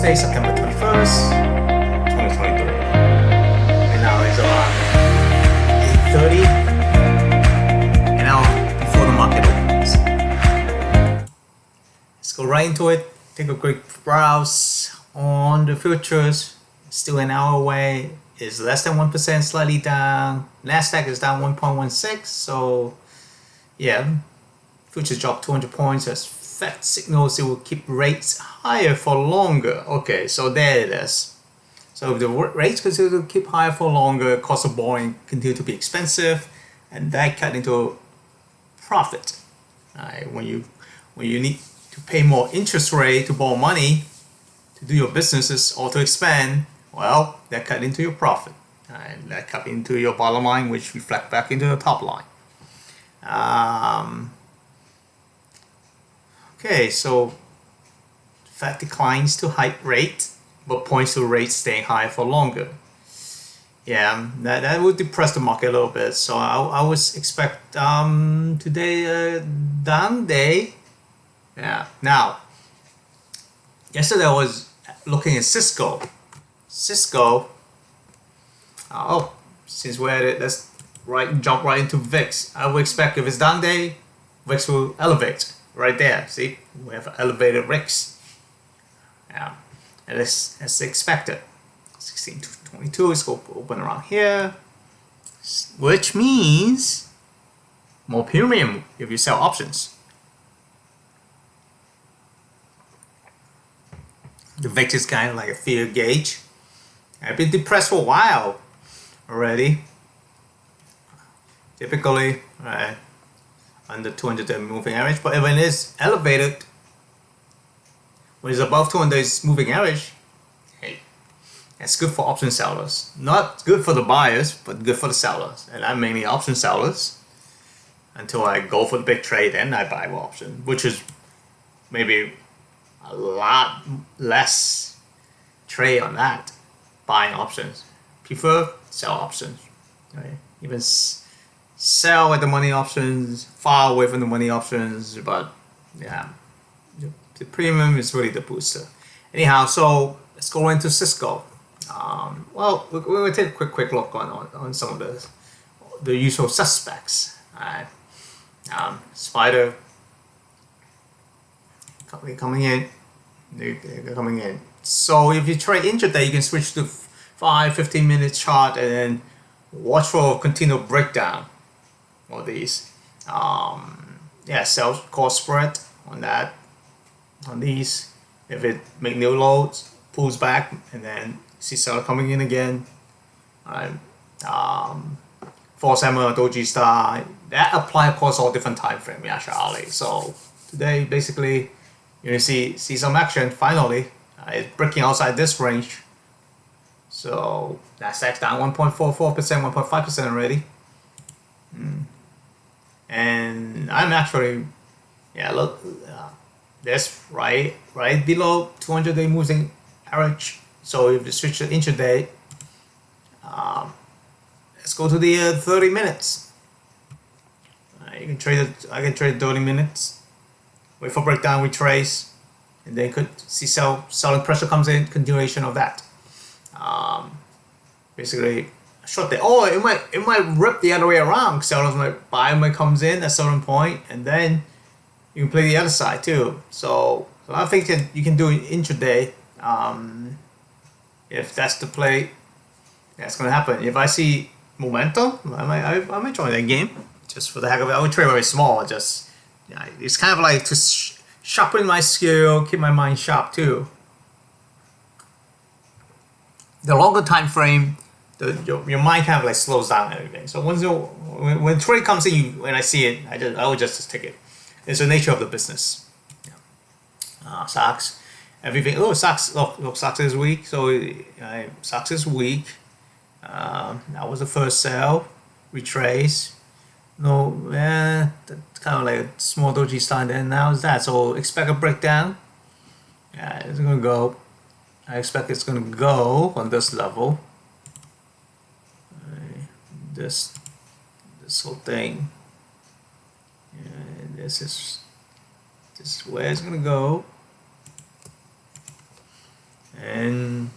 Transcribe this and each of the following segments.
Thursday, September 21st, 2023. And now it's around 8:30, an hour before the market opens. Let's go right into it. Take a quick browse on the futures. Still an hour away. Is less than 1%, slightly down. Nasdaq is down 1.16. So, yeah, futures dropped 200 points as Fed signals it will keep rates higher for longer. Okay, so there it is. So if the rates continue to keep higher for longer, cost of borrowing continue to be expensive, and that cut into profit. Right? When you need to pay more interest rate to borrow money to do your businesses or to expand, well, that cut into your profit. And that cut into your bottom line, which reflect back into the top line. Okay, so Fed declines to hike rate, but points to rates staying high for longer. Yeah, that would depress the market a little bit. So I would expect today a down day. Yeah. Now, yesterday I was looking at CSCO. Since we're at it, let's jump right into VIX. I would expect if it's down day, VIX will elevate. Right there, see, we have elevated VIX. Yeah, and as expected, 16 to 22 is going to open around here, which means more premium if you sell options. The VIX is kind of like a fear gauge. I've been depressed for a while already. Typically, right, under 200 moving average, but when it's elevated, when it's above 200 moving average, hey, that's good for option sellers. Not good for the buyers, but good for the sellers. And I'm mainly option sellers until I go for the big trade, then I buy option, which is maybe a lot less trade on that, buying options. Prefer sell options, right? Even sell at the money options, far away from the money options, but yeah, the premium is really the booster. Anyhow, so let's go into CSCO. Well, we'll take a quick look on some of the usual suspects. Right? Spider coming in, they're coming in. So if you trade intraday, you can switch to 5-15 minute chart and then watch for continual breakdown. All these, sell call spread on that, on these. If it make new lows, pulls back, and then see seller coming in again. Alright, false hammer, doji star, that apply across all different time frame actually. So today, basically, you're gonna see some action. Finally, it's breaking outside this range. So Nasdaq's down 1.44%, 1.5% already. And I'm actually, look, that's right below 200-day moving average. So if you switch to intraday, let's go to the 30 minutes. You can trade it. I can trade 30 minutes. Wait for breakdown, retrace, and then could see selling pressure comes in. Continuation of that. Basically. Short there. Oh, it might rip the other way around. Sellers might buy when it comes in at a certain point, and then you can play the other side too. So I think that you can do it intraday. If that's the play, that's gonna happen. If I see momentum, I might join that game just for the heck of it. I would trade very small. It's kind of like to sharpen my skill, keep my mind sharp too. The longer time frame. Your mind kind of like slows down and everything. So when trade comes in, when I see it, I would just take it. It's the nature of the business. Stocks, everything. Oh, stocks. Look, stocks is weak. So stocks is weak. That was the first sell. Retrace. No, that's kind of like a small doji start. And now is that. So expect a breakdown. Yeah, it's gonna go. I expect it's gonna go on this level. This whole thing, and this is where it's gonna go, and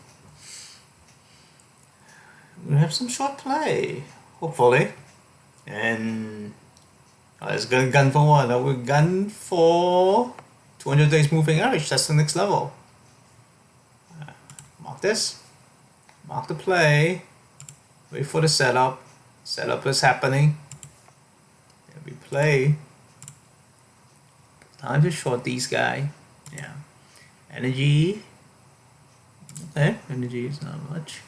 we have some short play, hopefully. And let's go gun for what? We're gun for 200 days moving average. That's the next level. Mark this. Mark the play. Wait for the setup. Setup is happening. And we play. Time to short these guys. Yeah. Energy. Okay, energy is not much.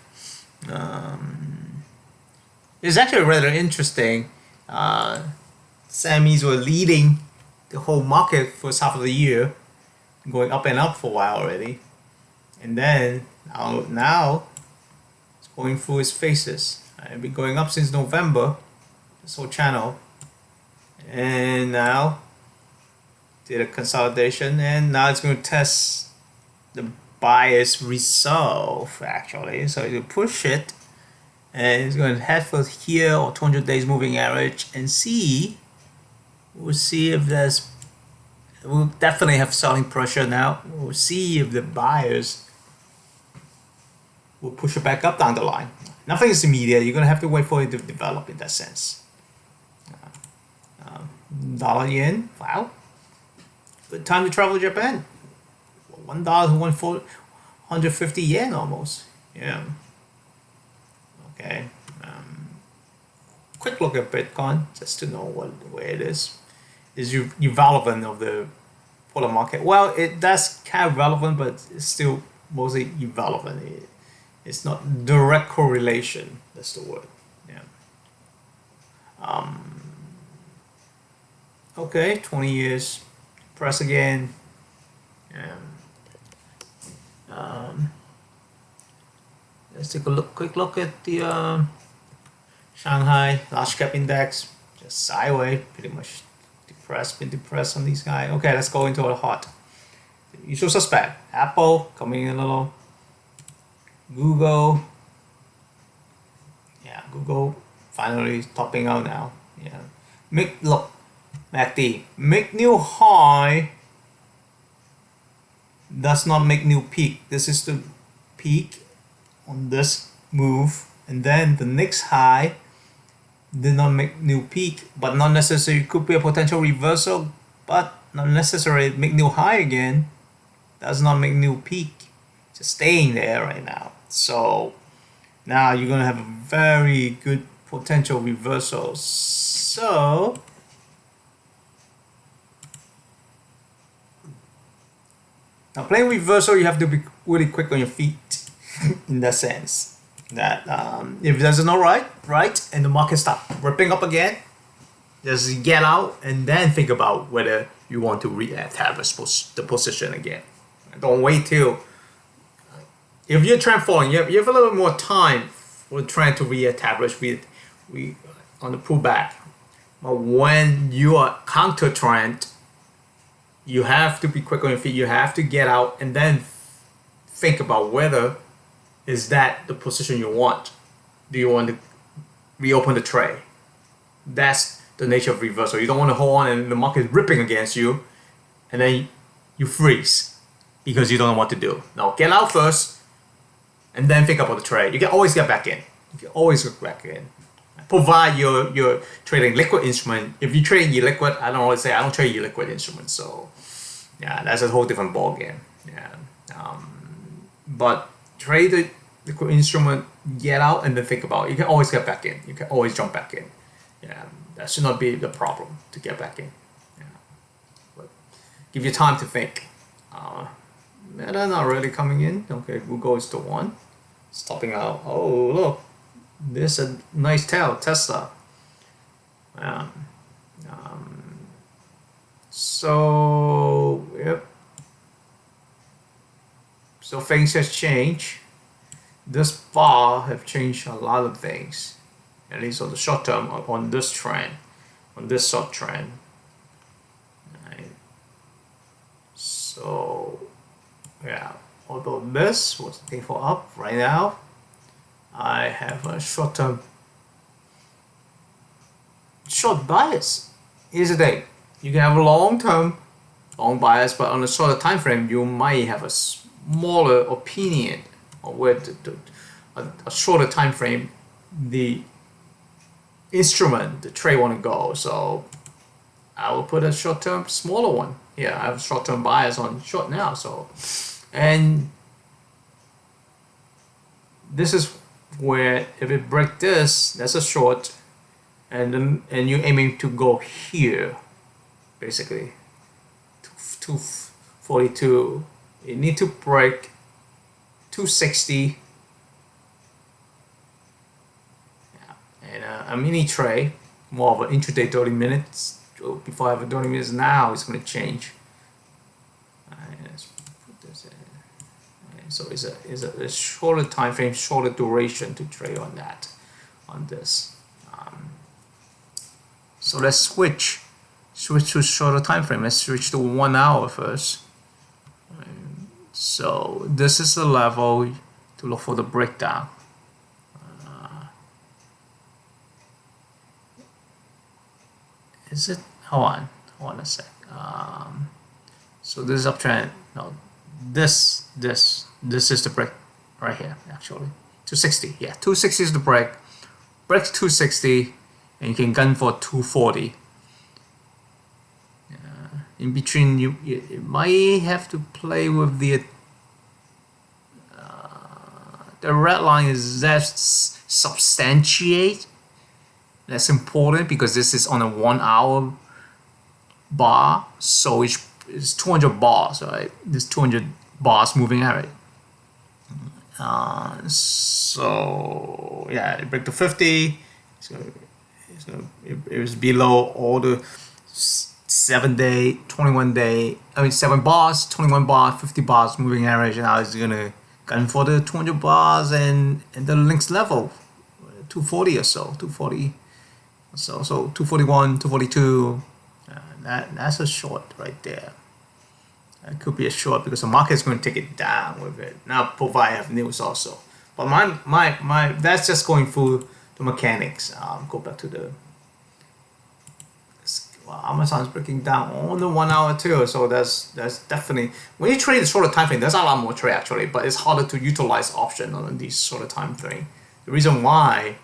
It's actually rather interesting. Semis were leading the whole market for half of the year, going up and up for a while already, and then now it's going through its phases. It's been going up since November, this whole channel, and now did a consolidation, and now it's going to test the buyer's resolve actually. So you push it, and it's going to head for here or 200 days moving average and see. We'll see if there's. We'll definitely have selling pressure now. We'll see if the buyers will push it back up down the line. Nothing is immediate. You're going to have to wait for it to develop in that sense. Dollar yen. Wow. Good time to travel to Japan. $1 to 150 yen almost. Yeah. Okay. Quick look at Bitcoin just to know where it is. Is irrelevant of the polar market? Well, that's kind of relevant, but it's still mostly irrelevant. It's not direct correlation. That's the word. Yeah. Okay, 20 years. Press again. Let's take a quick look at the Shanghai large cap index. Just sideways, pretty much been depressed on these guys. Okay, let's go into a hot. Usual suspect. Apple coming in a little. Google. Yeah, Google finally topping out now. Yeah. Look, MACD. Make new high. Does not make new peak. This is the peak on this move, and then the next high did not make new peak, but not necessarily could be a potential reversal, but not necessarily make new high again. Does not make new peak. Just staying there right now. So now you're gonna have a very good potential reversal. So now playing reversal, you have to be really quick on your feet in that sense. That if there's no right, and the market start ripping up again, just get out and then think about whether you want to re-establish the position again. Don't wait till if you're trend following, you have a little more time for trying to re-establish on the pullback. But when you are counter trend, you have to be quick on your feet. You have to get out and then think about whether is that the position you want. Do you want to reopen the trade? That's the nature of reversal. You don't want to hold on and the market is ripping against you, and then you freeze because you don't know what to do. Now get out first, and then think about the trade. You can always get back in. You can always get back in. Provide you're trading liquid instrument. If you trade illiquid, I don't always say I don't trade illiquid instruments. So yeah, that's a whole different ball game. Yeah, but trade the liquid instrument, get out, and then think about it. You can always get back in. You can always jump back in. Yeah, that should not be the problem to get back in. Yeah, but give you time to think. Meta not really coming in. Okay, Google is the one. Stopping out. Oh look, this is a nice tail, Tesla. So yep. So things have changed. This bar have changed a lot of things, at least on the short term, on this trend, on this short trend. Right. So yeah, although this was looking for up right now, I have a short term short bias. Here's the thing: you can have a long bias, but on a shorter time frame, you might have a smaller opinion or with a shorter time frame the instrument the trade want to go. So I will put a short-term smaller one here. I have short-term bias on short now. So, and this is where if it break this, that's a short, and then you're aiming to go here, basically. 242. You need to break 260. Yeah, and a mini trade, more of an intraday 30 minutes. Before I have a 30 minutes now, it's going to change. Let's put this in. So it's a shorter time frame, shorter duration to trade on that, on this. So let's switch to shorter time frame. Let's switch to 1 hour first. So this is the level to look for the breakdown. Is it? Hold on a sec. So this is uptrend. No, this is the break right here. Actually, 260. Yeah, 260 is the break. Break 260, and you can gun for 240. In between, you might have to play with the red line is that substantiate. That's important because this is on a 1 hour bar, so it's 200 bars, right? This 200 bars moving average. So yeah, it break to 50. So it was below all the 7 day, 21 day. I mean 7 bars, 21 bars, 50 bars moving average, and I was gonna gun for the 200 bars and the next level, 240 or so, 240. So 241, 242, that's a short right there. That could be a short because the market is going to take it down with it. Now, provide have news also, but my that's just going through the mechanics. Go back to the. Well, Amazon's breaking down on the 1 hour too, so that's definitely when you trade the shorter time frame. There's a lot more trade actually, but it's harder to utilize option on these shorter time frame. The reason why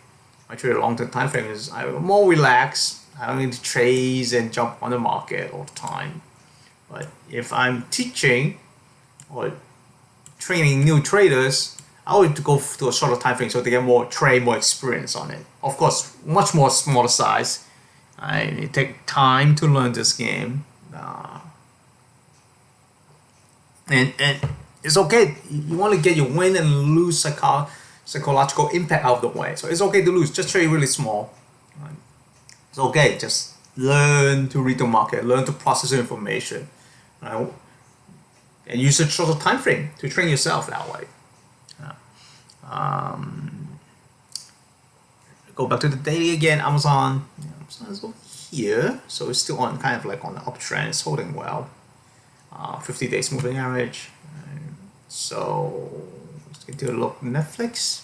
I trade a long-term time frame is I'm more relaxed. I don't need to trade and jump on the market all the time. But if I'm teaching or training new traders, I would go to a shorter time frame so they get more experience on it. Of course, much more smaller size. It takes time to learn this game. And it's okay. You want to get your win and lose psychological impact out of the way. So it's okay to lose. Just trade really small. It's okay. Just learn to read the market. Learn to process the information. And use a shorter time frame to train yourself that way. Go back to the daily again. Amazon is over here. So it's still on kind of like on the uptrend. It's holding well. 50 days moving average. So let's get to a look. Netflix.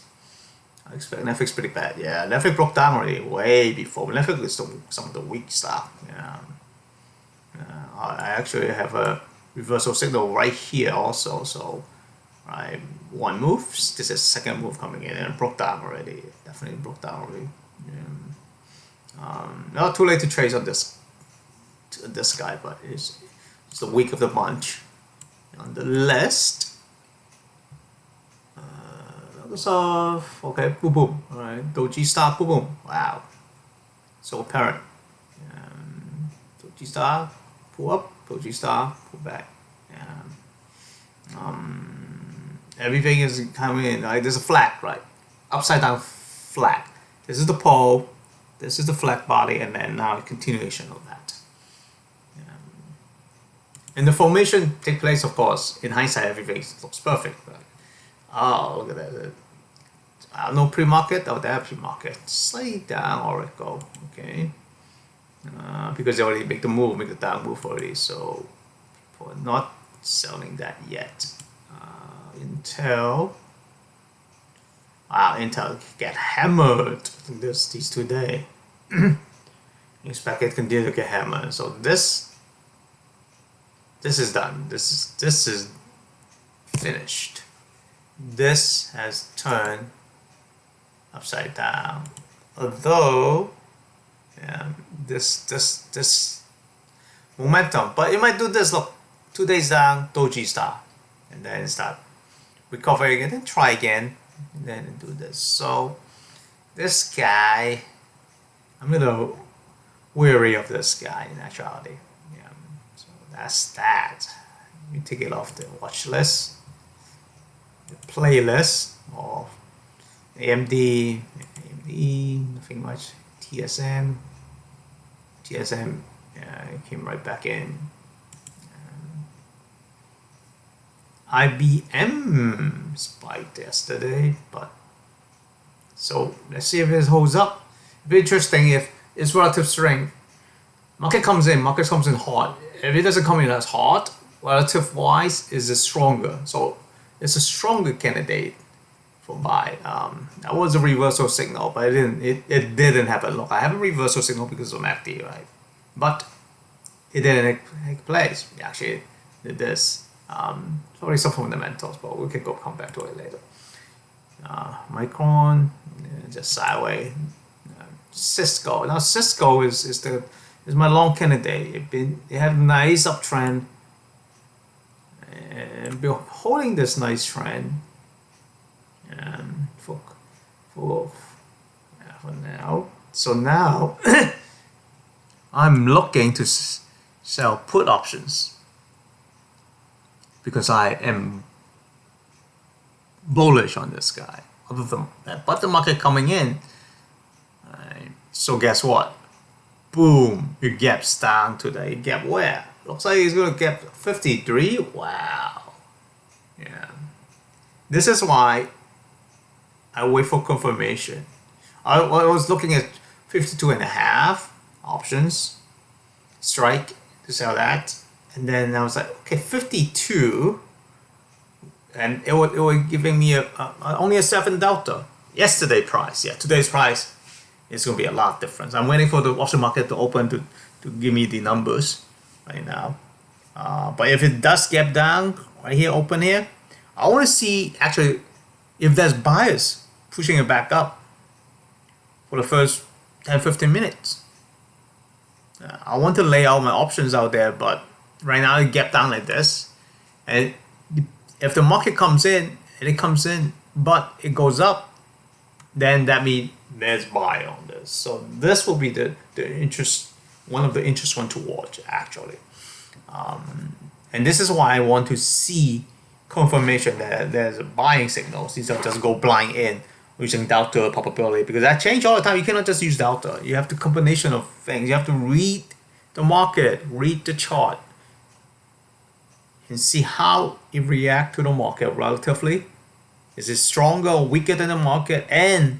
I expect Netflix pretty bad. Yeah, Netflix broke down already way before. Netflix is some of the weak stuff. Yeah. I actually have a reversal signal right here also. So, right, one move. This is second move coming in and it broke down already. Definitely broke down already. Yeah. Not too late to trade on this guy, but it's the weak of the bunch. On the list. Okay, boom boom. Alright, Doji star, boom boom. Wow. So apparent. Doji star, pull up, Doji star, pull back. Everything is coming in. Right? There's a flag, right? Upside down flag. This is the pole. This is the flag body, and then now a continuation of that. And the formation take place, of course. In hindsight, everything looks perfect. Right? Oh, look at that. No pre-market. Oh, they have pre-market. Slightly down Oracle. Okay. Because they already make the down move already. So, for not selling that yet. Intel. Wow, Intel get hammered these 2 days. Expect it continue to get hammered. So this is done. This is finished. this has turned upside down. Although, this momentum, but it might do this. Look, 2 days down, doji star, and then start recovering, and then try again, and then do this. So this guy, I'm a little weary of this guy in actuality. Yeah, so that's that. Let me take it off the watch list, the playlist of AMD, nothing much. TSM, yeah, it came right back in. IBM spiked yesterday, but so let's see if it holds up. It'd be interesting if it's relative strength. Market comes in hot. If it doesn't come in as hot, relative wise is stronger. So it's a stronger candidate for buy. That was a reversal signal, but it didn't happen. Look, I have a reversal signal because of MACD, right? But it didn't take place. We actually did this. Probably some fundamentals, but we can come back to it later. Micron, just sideways. CSCO. Now CSCO is my long candidate. It had a nice uptrend and been holding this nice trend. For now. So now I'm looking to sell put options because I am bullish on this guy. Other than that, but the market coming in. So guess what? Boom! It gaps down today. Gap where? Looks like it's gonna gap 53. Wow. Yeah. This is why I wait for confirmation. I was looking at 52.5 options, strike to sell that, and then I was like, okay, 52, and it was giving me only a 7 delta. Yesterday price, yeah, today's price is gonna be a lot different. I'm waiting for the option market to open to give me the numbers right now. But if it does gap down right here, open here, I want to see actually if there's buyers pushing it back up for the first 10-15 minutes. I want to lay out my options out there, but right now it gapped down like this, and if the market comes in and it comes in but it goes up, then that means there's buy on this. So this will be the interest, one of the interest one to watch actually. And this is why I want to see confirmation that there's a buying signal instead of just go blind in using delta probability, because that change all the time. You cannot just use delta. You have the combination of things. You have to read the market, read the chart, and see how it reacts to the market relatively. Is it stronger or weaker than the market? And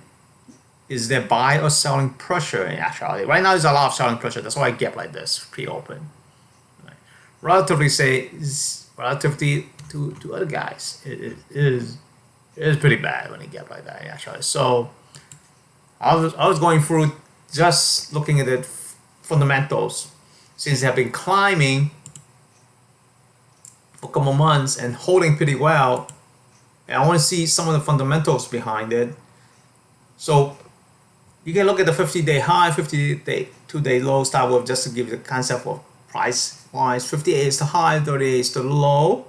is there buy or selling pressure in actuality? Right now there's a lot of selling pressure. That's why I gap like this, pre-open. Right. Relatively relatively to other guys, it is pretty bad when it gap like that actually. So I was going through just looking at the fundamentals since they have been climbing for a couple months and holding pretty well. And I want to see some of the fundamentals behind it. So you can look at the 50-day high, 50-day, 2-day low, start with just to give you the concept of price wise. 58 is the high, 38 is the low.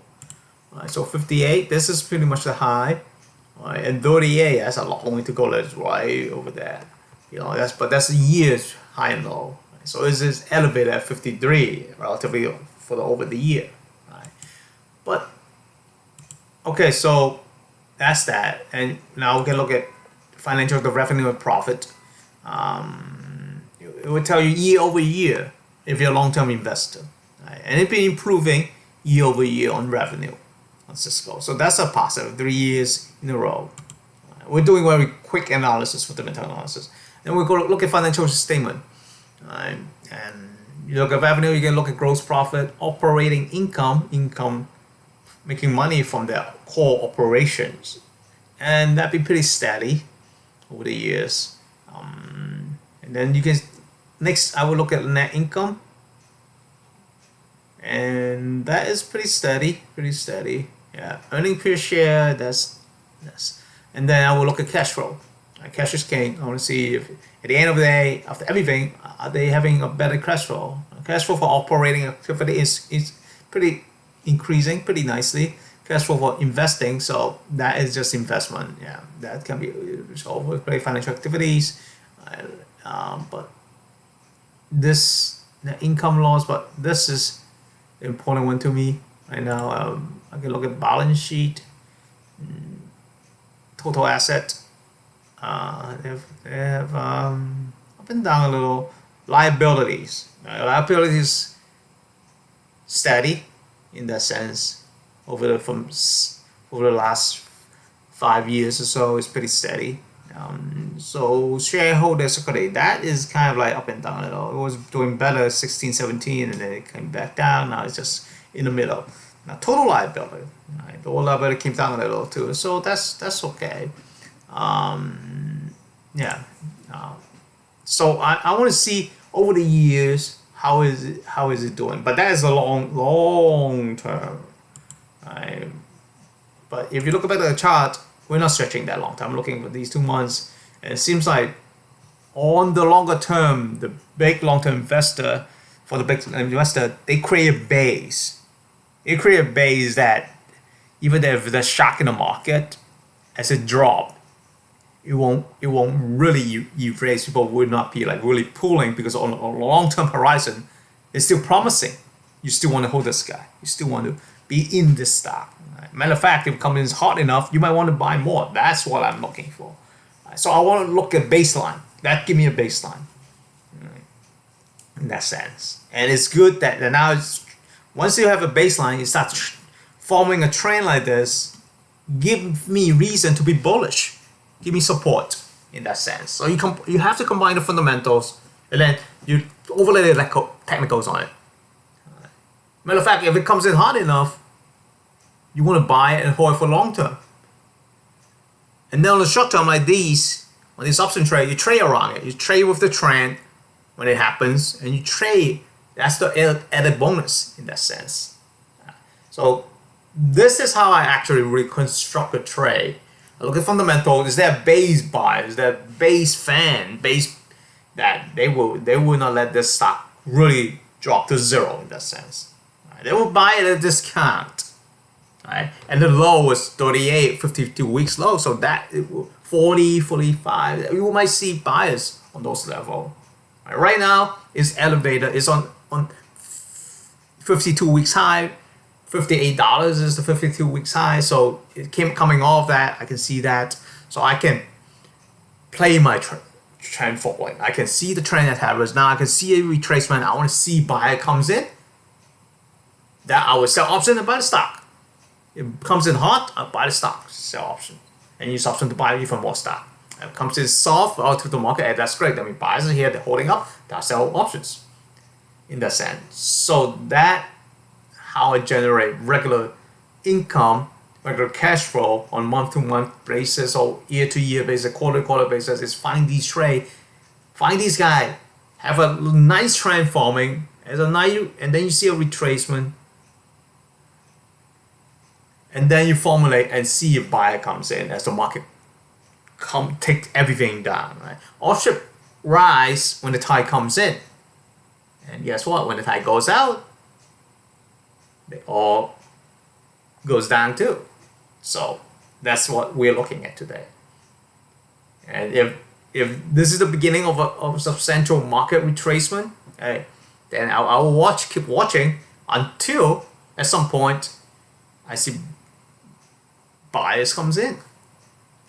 Right, so 58, this is pretty much the high. Right, and 38, that's a long way to go. That's right over there. You know, that's a year's high and low. Right? So this is elevated at 53 relatively for over the year. Right? But okay, so that's that. And now we can look at financial, the revenue and profit. It will tell you year over year if you're a long-term investor. Right? And it's been improving year over year on revenue on CSCO. So that's a positive, 3 years in a row. We're doing very quick analysis, fundamental analysis. Then we go look at financial statement. Right? And you look at revenue, you can look at gross profit, operating income, making money from their core operations. And that'd be pretty steady over the years. And then you can, next I will look at net income. And that is pretty steady. Yeah, earning per share, that's Yes. And then I will look at cash flow. Cash is king. I want to see if at the end of the day, after everything, are they having a better cash flow? Cash flow for operating activity is pretty increasing pretty nicely. Cash flow for investing, so that is just investment. Yeah, that can be so play financial activities, but this the income loss. But this is the important one to me right now. I can look at balance sheet, total asset. They have up and down a little. Liabilities. Liabilities steady in that sense over the last 5 years or so. It's pretty steady. So shareholders equity, that is kind of like up and down a little. It was doing better 16, 17, and then it came back down. Now it's just in the middle. Now total liability, right? The total liability came down a little too. So that's okay. Yeah. So I want to see over the years how is it doing, but that is a long term. Right? But if you look back at the chart, we're not stretching that long term. I'm looking for these 2 months, and it seems like on the longer term, the big long term investor they create a base. They create a base that even if there's shock in the market, as it drop, it won't really erase. People would not be like really pulling, because on a long-term horizon, it's still promising. You still want to hold this guy. You still want to be in this stock. Right? Matter of fact, if it comes in hot enough, you might want to buy more. That's what I'm looking for. Right? So I want to look at baseline. That give me a baseline. Right? In that sense, and it's good that now once you have a baseline, you start forming a trend like this. Give me reason to be bullish. Give me support in that sense. So you have to combine the fundamentals, and then you overlay the technicals on it. Matter of fact, if it comes in hard enough, you want to buy it and hold it for long term. And then on the short term, like these, on this option trade, you trade around it. You trade with the trend when it happens, and you trade. That's the added bonus in that sense. So this is how I actually reconstruct a trade. I look at fundamentals. Is there a base buy? Is there a base fan? Base that they will not let this stock really drop to zero in that sense. Right? They will buy it at a discount. Right? And the low was 38, 52 weeks low. So that 40, 45. You might see buyers on those levels. Right now, it's elevated. It's on 52 weeks high. $58 is the 52 weeks high, so it coming off that. I can see that, so I can play my trend forward. I can see the trend that happens. Now I can see a retracement. I want to see buyer comes in. That I will sell option and buy the stock. It comes in hot, I buy the stock, sell option, and use option to buy even more stock. If it comes in soft relative to the market, that's great. I mean, buyers are here, they're holding up. They'll sell options. In that sense, so that. How I generate regular income, regular cash flow on month-to-month basis or year-to-year basis, quarter-to-quarter basis is find these trade, find these guys, have a nice trend forming, as a nice, and then you see a retracement, and then you formulate and see if buyer comes in as the market take everything down. Right? All should rise when the tide comes in, and guess what? When the tide goes out, they all goes down too. So that's what we're looking at today. And if this is the beginning of a substantial market retracement, okay, then I'll keep watching until at some point I see buyers comes in,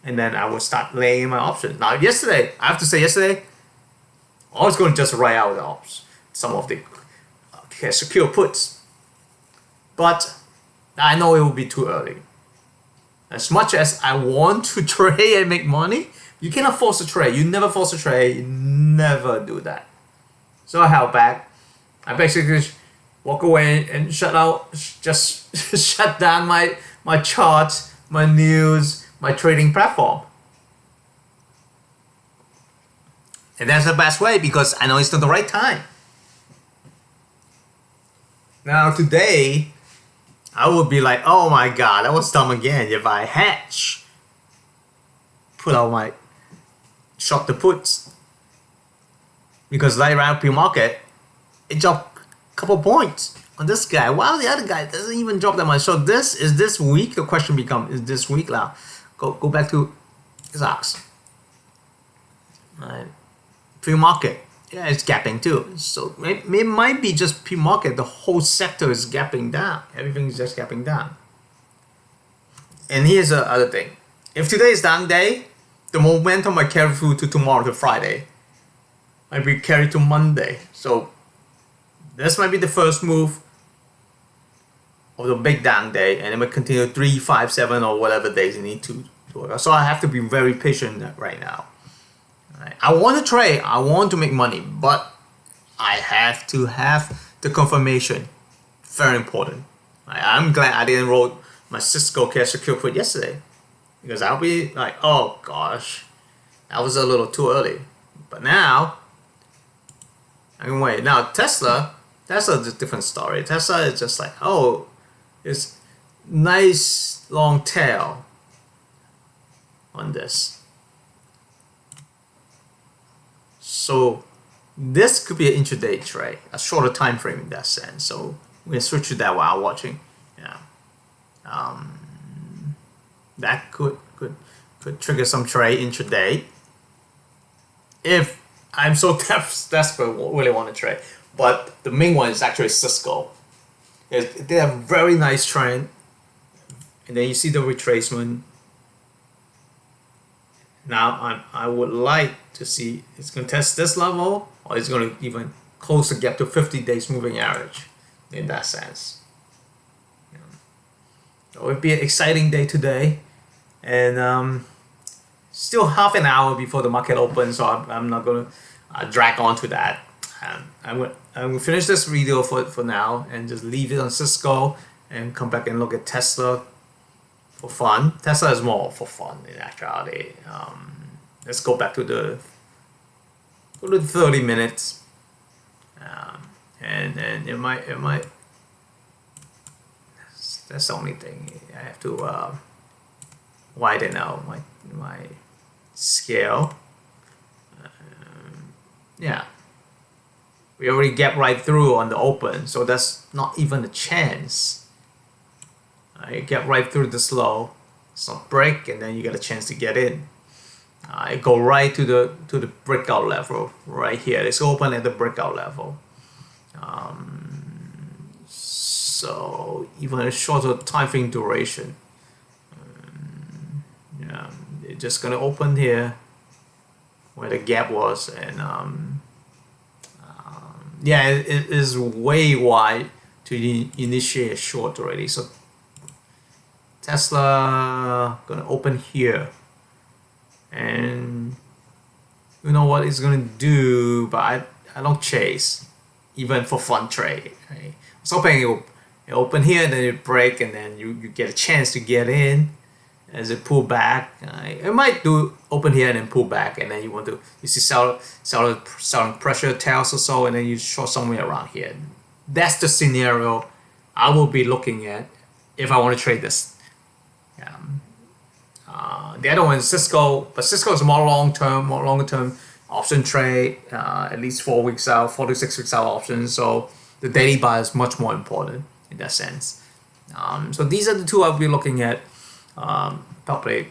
and then I will start laying my options. Now yesterday, I have to say yesterday, I was going to just write out the ops, some of the secure puts. But I know it will be too early. As much as I want to trade and make money, you cannot force a trade. You never force a trade. You never do that. So I held back. I basically walk away and just shut down my charts, my news, my trading platform. And that's the best way, because I know it's not the right time. Now today, I would be like, oh my god, that was dumb again. If I hedge pull out my short the puts, because right around pre-market it dropped a couple points on this guy, while the other guy doesn't even drop that much. So this week, the question becomes, is this week now? Go back to stocks. Right. Pre-market, yeah, it's gapping too. So it might be just pre-market. The whole sector is gapping down. Everything is just gapping down. And here's the other thing. If today is down day, the momentum might carry through to tomorrow, to Friday. Might be carried to Monday. So this might be the first move of the big down day, and it might continue 3, 5, 7 or whatever days you need to work out. So I have to be very patient right now. Right. I want to trade, I want to make money, but I have to have the confirmation. Very important. Right. I'm glad I didn't roll my CSCO CSCO put yesterday, because I'll be like, oh gosh, that was a little too early. But now I can wait. Now Tesla is a different story. Tesla is just like, oh, it's nice long tail on this. So this could be an intraday trade, a shorter time frame in that sense. So we're gonna switch to that while watching. Yeah, that could trigger some trade intraday if I'm so desperate, really want to trade. But the main one is actually CSCO. They have very nice trend, and then you see the retracement. Now I would like to see it's going to test this level, or it's going to even close the gap to 50 days moving average in that sense. So it would be an exciting day today, and still half an hour before the market opens, so I'm not going to drag on to that. I'm going to finish this video for now and just leave it on CSCO and come back and look at Tesla for fun. Tesla is more for fun in actuality. Let's go back to the 30 minutes, and it might. That's the only thing. I have to widen out my scale. Yeah, we already get right through on the open, so that's not even a chance. You get right through this low, it's not break, and then you get a chance to get in. I go right to the breakout level right here. It's open at the breakout level. So even a shorter time frame duration. Yeah, it's just gonna open here where the gap was, and yeah, it is way wide to initiate a short already. So Tesla gonna open here, and you know what it's gonna do, but I don't chase even for fun trade. Right? I was hoping it open here, then it break, and then you get a chance to get in as it pull back. It might do open here and then pull back, and then you see selling pressure tails or so, and then you short somewhere around here. That's the scenario I will be looking at if I want to trade this. The other one is CSCO, but CSCO is more longer term option trade, at least 4 weeks out, 4 to 6 weeks out options. So the daily buy is much more important in that sense. So these are the two I'll be looking at probably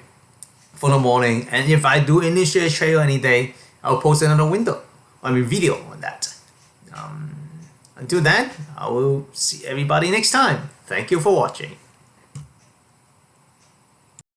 for the morning. And if I do initiate trade any day, I'll post another video on that. Until then, I will see everybody next time. Thank you for watching.